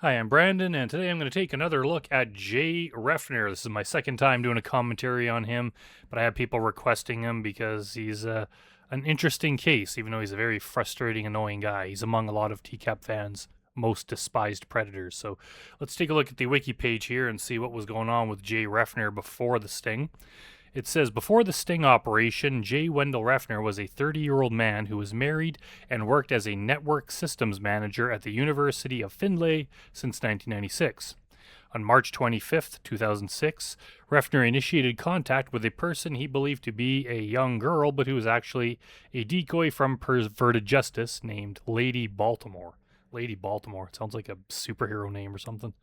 Hi, I'm Brandon, and today I'm going to take another look at Jay Reffner. This is my second time doing a commentary on him, but I have people requesting him because he's an interesting case, even though he's a very frustrating, annoying guy. He's among a lot of TCAP fans' most despised predators. So let's take a look at the wiki page here and see what was going on with Jay Reffner before the sting. It says, before the sting operation, J. Wendell Reffner was a 30-year-old man who was married and worked as a network systems manager at the University of Findlay since 1996. On March 25, 2006, Reffner initiated contact with a person he believed to be a young girl, but who was actually a decoy from perverted justice named Lady Baltimore. Lady Baltimore. It sounds like a superhero name or something.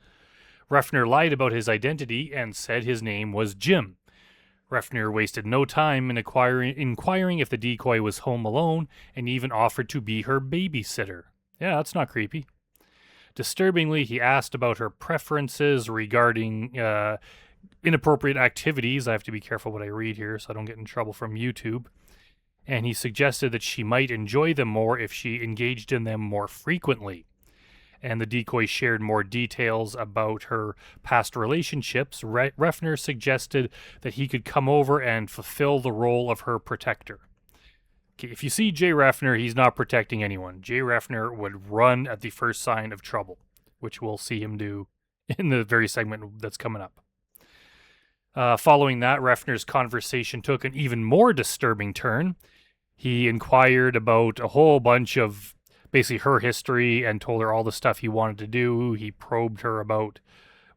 Reffner lied about his identity and said his name was Jim. Reffner wasted no time in inquiring if the decoy was home alone and even offered to be her babysitter. Yeah, that's not creepy. Disturbingly, he asked about her preferences regarding inappropriate activities. I have to be careful what I read here so I don't get in trouble from YouTube. And he suggested that she might enjoy them more if she engaged in them more frequently. And the decoy shared more details about her past relationships. Reffner suggested that he could come over and fulfill the role of her protector. Okay, if you see Jay Reffner, he's not protecting anyone. Jay Reffner would run at the first sign of trouble, which we'll see him do in the very segment that's coming up. Following that, Reffner's conversation took an even more disturbing turn. He inquired about a whole bunch of basically her history and told her all the stuff he wanted to do. He probed her about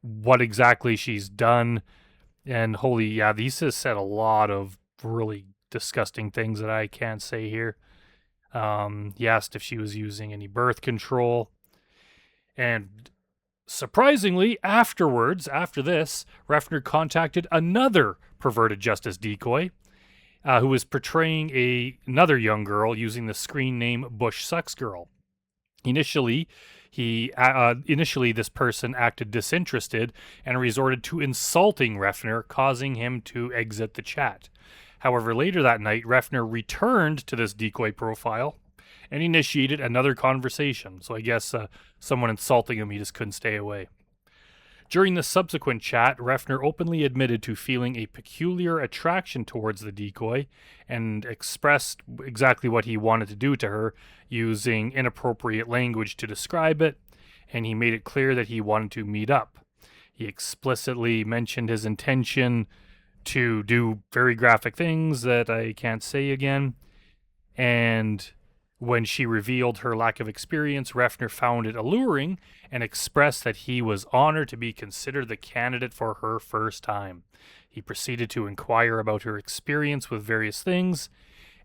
what exactly she's done. And these has said a lot of really disgusting things that I can't say here. He asked if she was using any birth control. And surprisingly, after this, Reffner contacted another perverted justice decoy, who was portraying another young girl using the screen name Bush Sucks Girl. Initially, this person acted disinterested and resorted to insulting Reffner, causing him to exit the chat. However, later that night, Reffner returned to this decoy profile and initiated another conversation. So I guess someone insulting him, he just couldn't stay away. During the subsequent chat, Reffner openly admitted to feeling a peculiar attraction towards the decoy and expressed exactly what he wanted to do to her, using inappropriate language to describe it, and he made it clear that he wanted to meet up. He explicitly mentioned his intention to do very graphic things that I can't say again, and when she revealed her lack of experience, Reffner found it alluring and expressed that he was honored to be considered the candidate for her first time. He proceeded to inquire about her experience with various things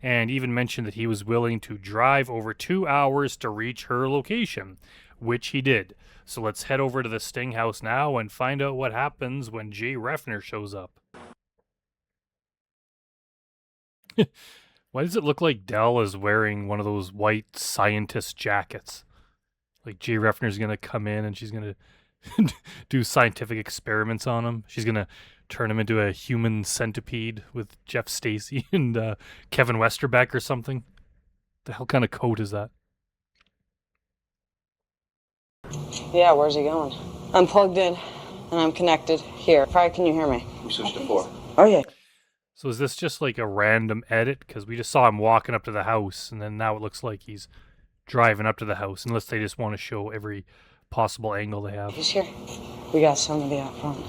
and even mentioned that he was willing to drive over 2 hours to reach her location, which he did. So let's head over to the Sting house now and find out what happens when Jay Reffner shows up. Why does it look like Dell is wearing one of those white scientist jackets? Like Jay Reffner's going to come in and she's going to do scientific experiments on him. She's going to turn him into a human centipede with Jeff Stacy and Kevin Westerbeck or something. The hell kind of coat is that? Yeah, where's he going? I'm plugged in and I'm connected here. Fry, can you hear me? We switched to 4. Oh, yeah. So is this just like a random edit? Because we just saw him walking up to the house, and then now it looks like he's driving up to the house, unless they just want to show every possible angle they have. He's here. We got somebody out front.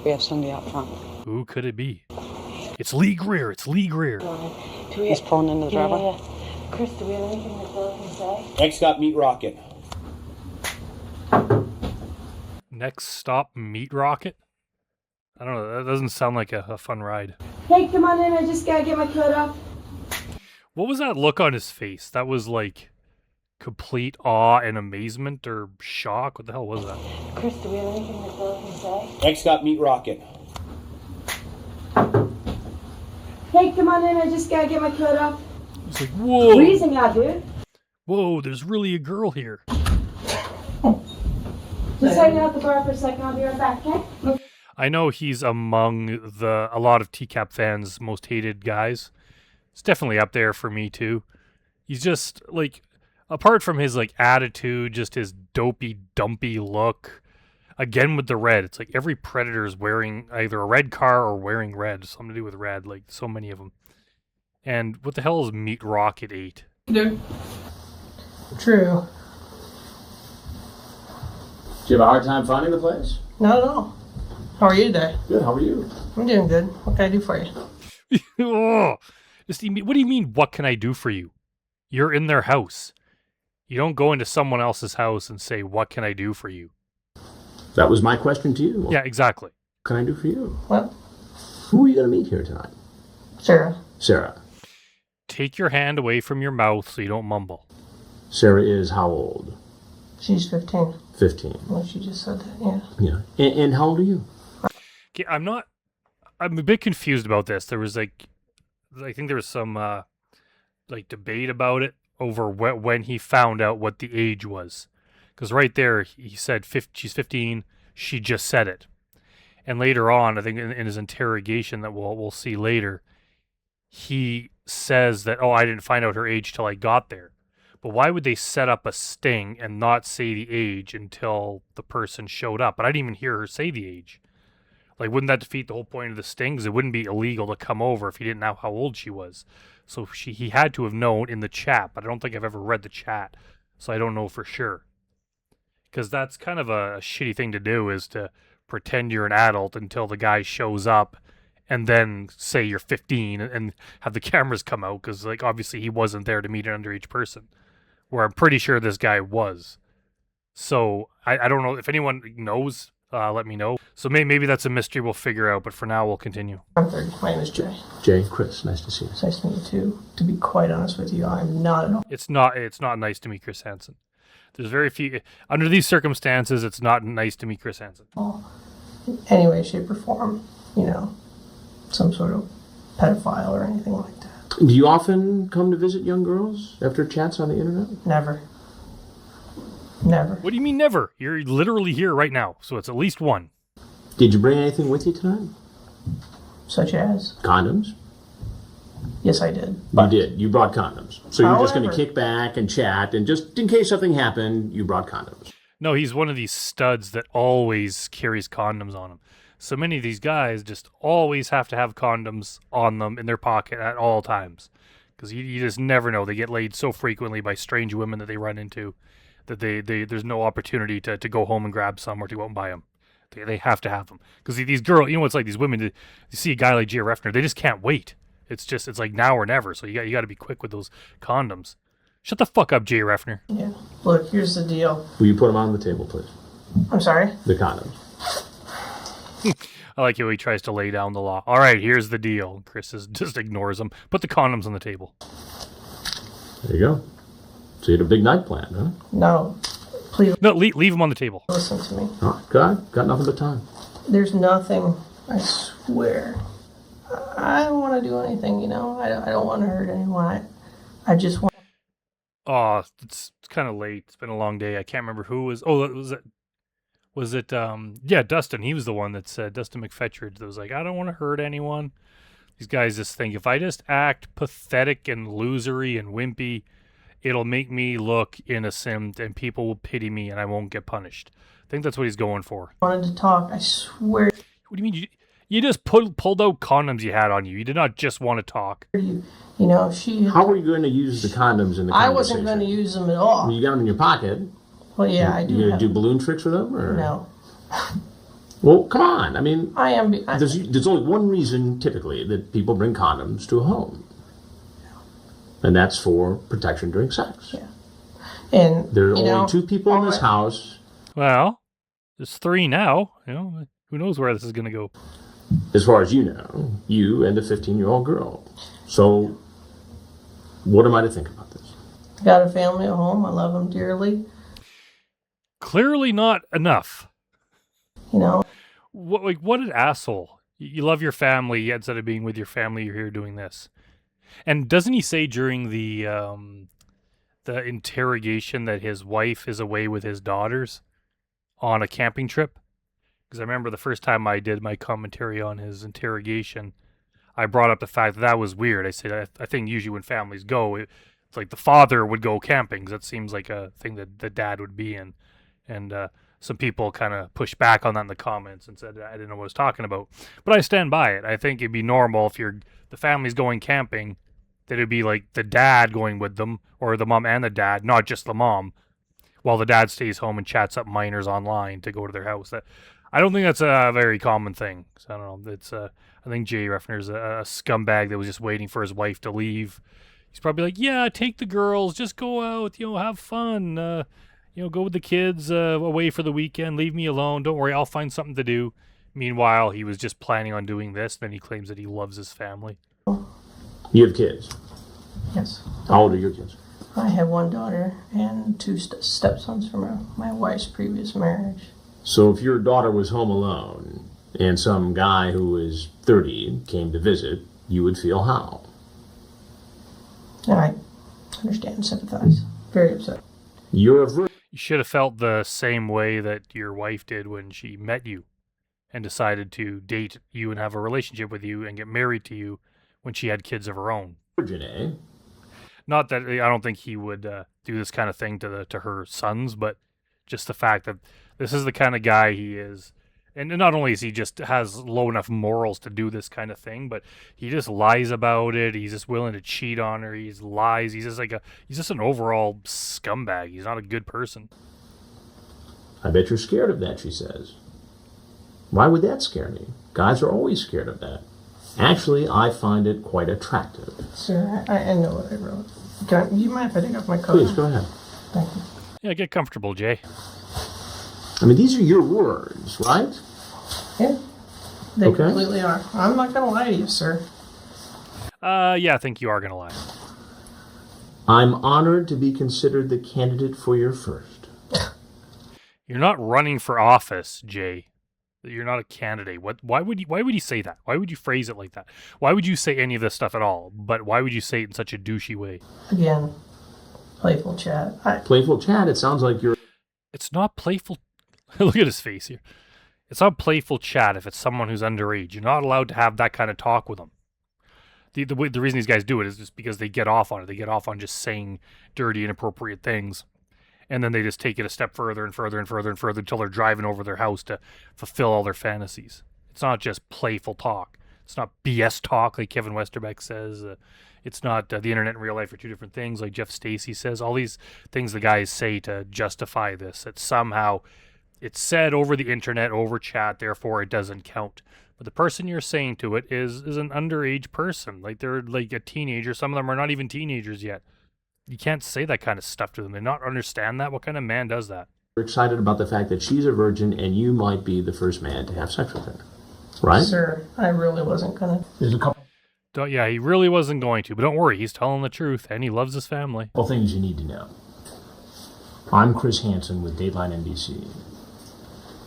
We have somebody out front. Who could it be? It's Lee Greer. It's Lee Greer. He's pulling into the driveway. Yeah. Chris, do we have anything that Bill can say? Next stop, Meat Rocket. Next stop, Meat Rocket? I don't know. That doesn't sound like a fun ride. Hey, come on in. I just gotta get my coat off. What was that look on his face? That was like complete awe and amazement or shock. What the hell was that? Chris, do we have anything that Bill can say? Next stop, Meat Rocket. Hey, come on in. I just gotta get my coat off. It's like, whoa. Freezing out, dude. Whoa, there's really a girl here. Just hang out the bar for a second. I'll be right back, okay? I know he's among a lot of TCAP fans' most hated guys. It's definitely up there for me too. He's just like, apart from his like attitude, just his dopey, dumpy look. Again with the red. It's like every predator is wearing either a red car or wearing red. Something to do with red, like so many of them. And what the hell is Meat Rocket 8? Dude. True. Do you have a hard time finding the place? Not at all. How are you today? Good, how are you? I'm doing good. What can I do for you? Oh, what do you mean, what can I do for you? You're in their house. You don't go into someone else's house and say, what can I do for you? That was my question to you. Yeah, exactly. What can I do for you? What? Who are you going to meet here tonight? Sarah. Sarah. Take your hand away from your mouth so you don't mumble. Sarah is how old? She's 15. 15. Well, she just said that, yeah. Yeah. And how old are you? Okay, I'm a bit confused about this. There was I think there was some debate about it over when he found out what the age was. Because right there, he said she's 15. She just said it. And later on, I think in his interrogation that we'll see later, he says that, I didn't find out her age till I got there. But why would they set up a sting and not say the age until the person showed up? But I didn't even hear her say the age. Like, wouldn't that defeat the whole point of the sting? Because it wouldn't be illegal to come over if he didn't know how old she was. So he had to have known in the chat, but I don't think I've ever read the chat, so I don't know for sure. Because that's kind of a shitty thing to do, is to pretend you're an adult until the guy shows up and then say you're 15 and have the cameras come out, because obviously he wasn't there to meet an underage person, where I'm pretty sure this guy was. So I don't know if anyone knows. Let me know. So maybe that's a mystery we'll figure out, but for now we'll continue. I'm 30. My name is Jay. Jay, Chris, nice to see you. It's nice to meet you too. To be quite honest with you, I'm not at all. It's not nice to meet Chris Hansen. There's very few under these circumstances. It's not nice to meet Chris Hansen. In any way, shape, or form, some sort of pedophile or anything like that. Do you often come to visit young girls after chats on the internet? Never. Never. What do you mean never? You're literally here right now, so it's at least one. Did you bring anything with you tonight? Such as? Condoms? Yes, I did. You did. You brought condoms. So you're just going to However- kick back and chat, and just in case something happened, you brought condoms. No, he's one of these studs that always carries condoms on him. So many of these guys just always have to have condoms on them in their pocket at all times. Because you just never know. They get laid so frequently by strange women that they run into that there's no opportunity to go home and grab some or to go out and buy them. They have to have them. Because these girls, it's like these women, you see a guy like Jay Reffner, they just can't wait. It's like now or never. So you got to be quick with those condoms. Shut the fuck up, Jay Reffner. Yeah. Look, here's the deal. Will you put them on the table, please? I'm sorry? The condoms. I like how he tries to lay down the law. All right, here's the deal. Chris just ignores him. Put the condoms on the table. There you go. So you had a big night planned, huh? No. Please No, leave him on the table. listen to me. All right, got nothing but time. There's nothing, I swear. I don't want to do anything, I don't want to hurt anyone. I just want... Oh, it's kind of late. It's been a long day. I can't remember who was. Oh, was it? Yeah, Dustin. He was the one that said, Dustin McFetridge, that was like, I don't want to hurt anyone. These guys just think if I just act pathetic and losery and wimpy, it'll make me look innocent and people will pity me and I won't get punished. I think that's what he's going for. wanted to talk, I swear. What do you mean? You just pulled out condoms you had on you. You did not just want to talk. She... How were you going to use the condoms in the conversation? I wasn't going to use them at all. You got them in your pocket. Well, yeah, I do. You going have... to do balloon tricks with them? Or? No. Well, come on. I mean, I am... there's only one reason, typically, that people bring condoms to a home. And that's for protection during sex. Yeah. And, there are only two people in this house. Well, there's three now. Who knows where this is going to go. As far as you know, you and a 15-year-old girl. So, what am I to think about this? Got a family at home. I love them dearly. Clearly not enough. What an asshole. You love your family, yet instead of being with your family, you're here doing this. And doesn't he say during the interrogation that his wife is away with his daughters on a camping trip? Because I remember the first time I did my commentary on his interrogation, I brought up the fact that was weird. I said, I think usually when families go, it's like the father would go camping, because that seems like a thing that the dad would be in. And some people kind of pushed back on that in the comments and said I didn't know what I was talking about. But I stand by it. I think it'd be normal if the family's going camping, that it'd be like the dad going with them, or the mom and the dad, not just the mom, while the dad stays home and chats up minors online to go to their house. I don't think that's a very common thing. So I don't know. I think Jay Reffner's a scumbag that was just waiting for his wife to leave. He's probably like, yeah, take the girls, just go out, have fun, go with the kids away for the weekend, leave me alone, don't worry, I'll find something to do. Meanwhile, he was just planning on doing this, then he claims that he loves his family. You have kids? Yes. How old are your kids? I have one daughter and two stepsons from my wife's previous marriage. So if your daughter was home alone and some guy who was 30 came to visit, you would feel how? I understand and sympathize. Very upset. You're a virgin. You should have felt the same way that your wife did when she met you and decided to date you and have a relationship with you and get married to you when she had kids of her own. Virgin, eh? Not that I don't think he would do this kind of thing to her sons, but just the fact that this is the kind of guy he is. And not only is he just has low enough morals to do this kind of thing, but he just lies about it. He's just willing to cheat on her. He's lies. He's just an overall scumbag. He's not a good person. I bet you're scared of that, she says. Why would that scare me? Guys are always scared of that. Actually, I find it quite attractive. Sir, I know what I wrote. Do you mind if I take off my coat? Please, go ahead. Thank you. Yeah, get comfortable, Jay. I mean, these are your words, right? Yeah, they Okay. completely are. I'm not going to lie to you, sir. Yeah, I think you are going to lie. I'm honored to be considered the candidate for your first. You're not running for office, Jay. You're not a candidate. Why would you say that? Why would you phrase it like that? Why would you say any of this stuff at all? But why would you say it in such a douchey way? Again, playful chat. Playful chat, it sounds like you're... It's not playful. Look at his face here. It's not playful chat if it's someone who's underage. You're not allowed to have that kind of talk with them. The reason these guys do it is just because they get off on it. They get off on just saying dirty, inappropriate things. And then they just take it a step further and further and further and further until they're driving over their house to fulfill all their fantasies. It's not just playful talk. It's not BS talk like Kevin Westerbeck says. It's not the internet and real life are two different things like Jeff Stacey says. All these things the guys say to justify this. That somehow it's said over the internet, over chat, therefore it doesn't count. But the person you're saying to it is an underage person. Like they're like a teenager. Some of them are not even teenagers yet. You can't say that kind of stuff to them. They not understand that. What kind of man does that? You're excited about the fact that she's a virgin and you might be the first man to have sex with her. Right? Sir, I really wasn't going to. There's a couple Yeah, he really wasn't going to. But don't worry, he's telling the truth, and he loves his family. things you need to know. I'm Chris Hansen with Dateline NBC.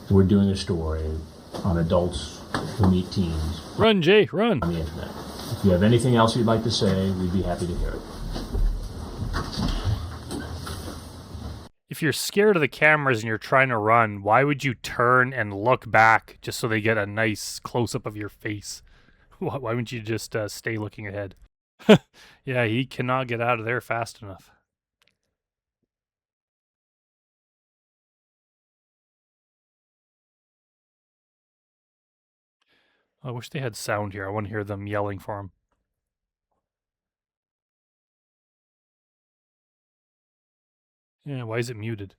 We're doing a story on adults who meet teens Run, Jay, run. on the internet. If you have anything else you'd like to say, we'd be happy to hear it. If you're scared of the cameras and you're trying to run, why would you turn and look back just so they get a nice close-up of your face? Why wouldn't you just stay looking ahead? Yeah, he cannot get out of there fast enough. I wish they had sound here. I want to hear them yelling for him. Yeah, why is it muted?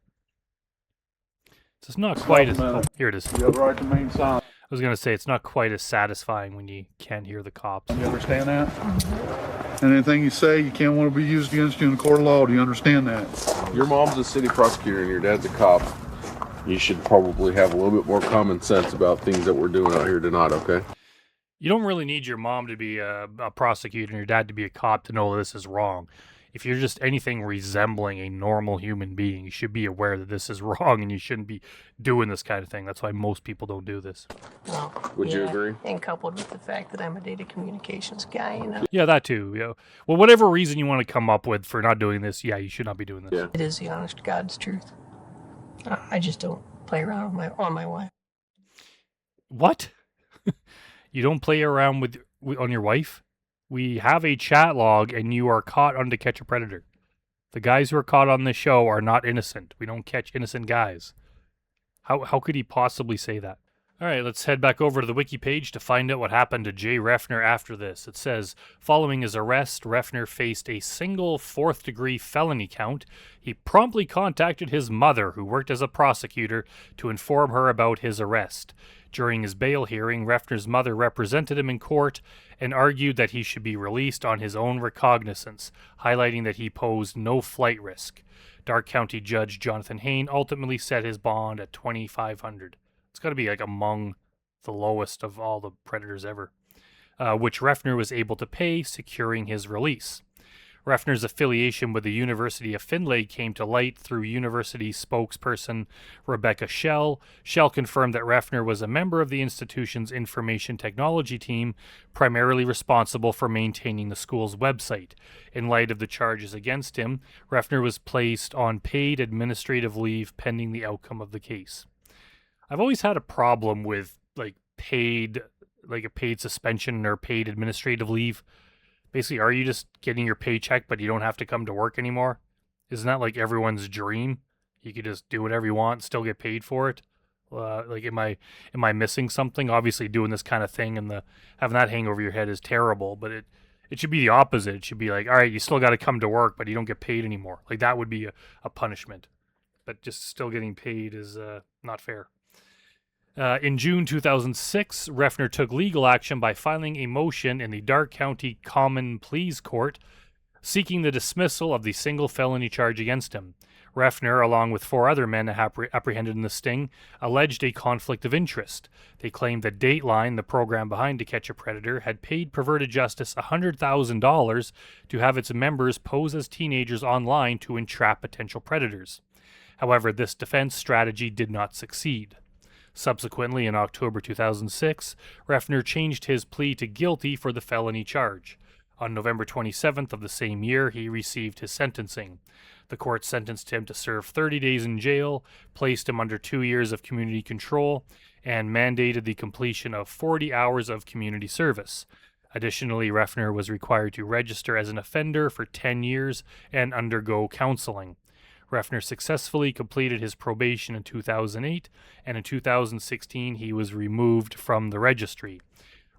It's not quite as... Oh, here it is. You have the right to remain silent. I was going to say, it's not quite as satisfying when you can't hear the cops. You understand that? And anything you say, you can't want to be used against you in a court of law. Do you understand that? Your mom's a city prosecutor and your dad's a cop. You should probably have a little bit more common sense about things that we're doing out here tonight, okay? You don't really need your mom to be a prosecutor and your dad to be a cop to know this is wrong. If you're just anything resembling a normal human being, you should be aware that this is wrong and you shouldn't be doing this kind of thing. That's why most people don't do this. Well, Would you agree? And coupled with the fact that I'm a data communications guy, you know. Yeah, that too. Yeah. Well, whatever reason you want to come up with for not doing this, yeah, you should not be doing this. Yeah. It is the honest to God's truth. I just don't play around with on my wife. What? You don't play around with on your wife? We have a chat log and you are caught on To Catch a Predator. The guys who are caught on this show are not innocent. We don't catch innocent guys. How could he possibly say that? All right, let's head back over to the wiki page to find out what happened to Jay Reffner after this. It says, following his arrest, Reffner faced a single fourth-degree felony count. He promptly contacted his mother, who worked as a prosecutor, to inform her about his arrest. During his bail hearing, Reffner's mother represented him in court and argued that he should be released on his own recognizance, highlighting that he posed no flight risk. Dark County Judge Jonathan Hain ultimately set his bond at $2,500. It's got to be like among the lowest of all the predators ever, which Reffner was able to pay, securing his release. Reffner's affiliation with the University of Findlay came to light through university spokesperson Rebecca Schell. Schell confirmed that Reffner was a member of the institution's information technology team, primarily responsible for maintaining the school's website. In light of the charges against him, Reffner was placed on paid administrative leave pending the outcome of the case. I've always had a problem with a paid suspension or paid administrative leave. Basically, are you just getting your paycheck but you don't have to come to work anymore? Isn't that like everyone's dream? You could just do whatever you want and still get paid for it. Am I missing something? Obviously, doing this kind of thing and having that hang over your head is terrible. But it should be the opposite. It should be like, all right, you still got to come to work, but you don't get paid anymore. Like that would be a punishment. But just still getting paid is not fair. In June 2006, Reffner took legal action by filing a motion in the Dark County Common Pleas Court seeking the dismissal of the single felony charge against him. Reffner, along with 4 other men apprehended in the sting, alleged a conflict of interest. They claimed that Dateline, the program behind To Catch a Predator, had paid Perverted Justice $100,000 to have its members pose as teenagers online to entrap potential predators. However, this defense strategy did not succeed. Subsequently, in October 2006, Reffner changed his plea to guilty for the felony charge. On November 27th of the same year, he received his sentencing. The court sentenced him to serve 30 days in jail, placed him under 2 years of community control, and mandated the completion of 40 hours of community service. Additionally, Reffner was required to register as an offender for 10 years and undergo counseling. Reffner successfully completed his probation in 2008, and in 2016 he was removed from the registry.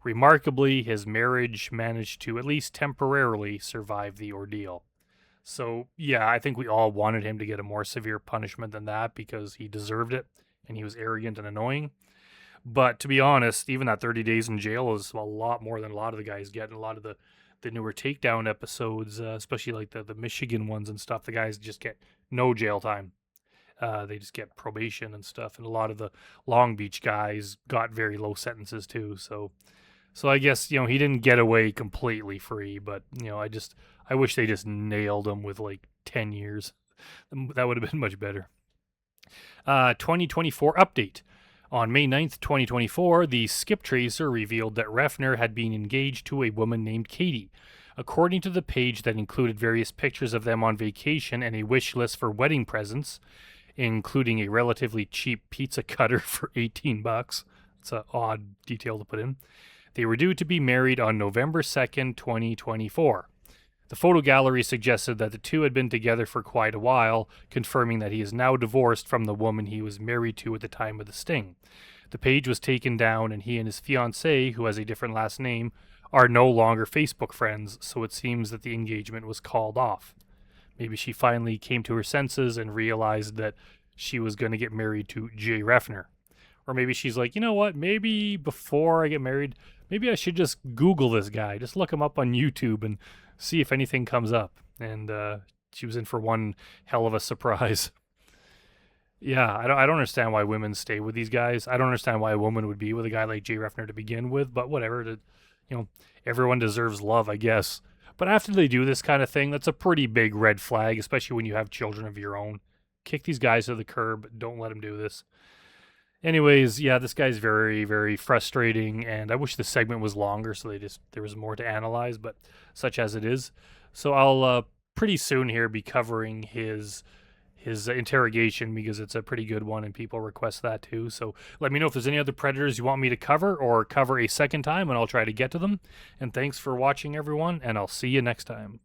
Remarkably, his marriage managed to at least temporarily survive the ordeal. So, yeah, I think we all wanted him to get a more severe punishment than that because he deserved it, and he was arrogant and annoying. But to be honest, even that 30 days in jail is a lot more than a lot of the guys get in a lot of the newer takedown episodes, especially like the Michigan ones and stuff. The guys just get no jail time. They just get probation and stuff. And a lot of the Long Beach guys got very low sentences too. So I guess, he didn't get away completely free, but I wish they just nailed him with like 10 years. That would have been much better. 2024 update. On May 9th, 2024, the Skip Tracer revealed that Reffner had been engaged to a woman named Katie. According to the page that included various pictures of them on vacation and a wish list for wedding presents, including a relatively cheap pizza cutter for $18. It's an odd detail to put in. They were due to be married on November 2nd, 2024. The photo gallery suggested that the two had been together for quite a while, confirming that he is now divorced from the woman he was married to at the time of the sting. The page was taken down, and he and his fiancée, who has a different last name, are no longer Facebook friends, so it seems that the engagement was called off. Maybe she finally came to her senses and realized that she was going to get married to Jay Reffner. Or maybe she's like, you know what, maybe before I get married, maybe I should just Google this guy, just look him up on YouTube and see if anything comes up. And she was in for one hell of a surprise. Yeah, I don't understand why women stay with these guys. I don't understand why a woman would be with a guy like Jay Reffner to begin with, but whatever. Everyone deserves love, I guess. But after they do this kind of thing, that's a pretty big red flag, especially when you have children of your own. Kick these guys to the curb. Don't let them do this. Anyways, yeah, this guy's very, very frustrating, and I wish the segment was longer so there was more to analyze, but such as it is. So I'll pretty soon here be covering his interrogation because it's a pretty good one and people request that too. So let me know if there's any other predators you want me to cover or cover a second time, and I'll try to get to them. And thanks for watching, everyone, and I'll see you next time.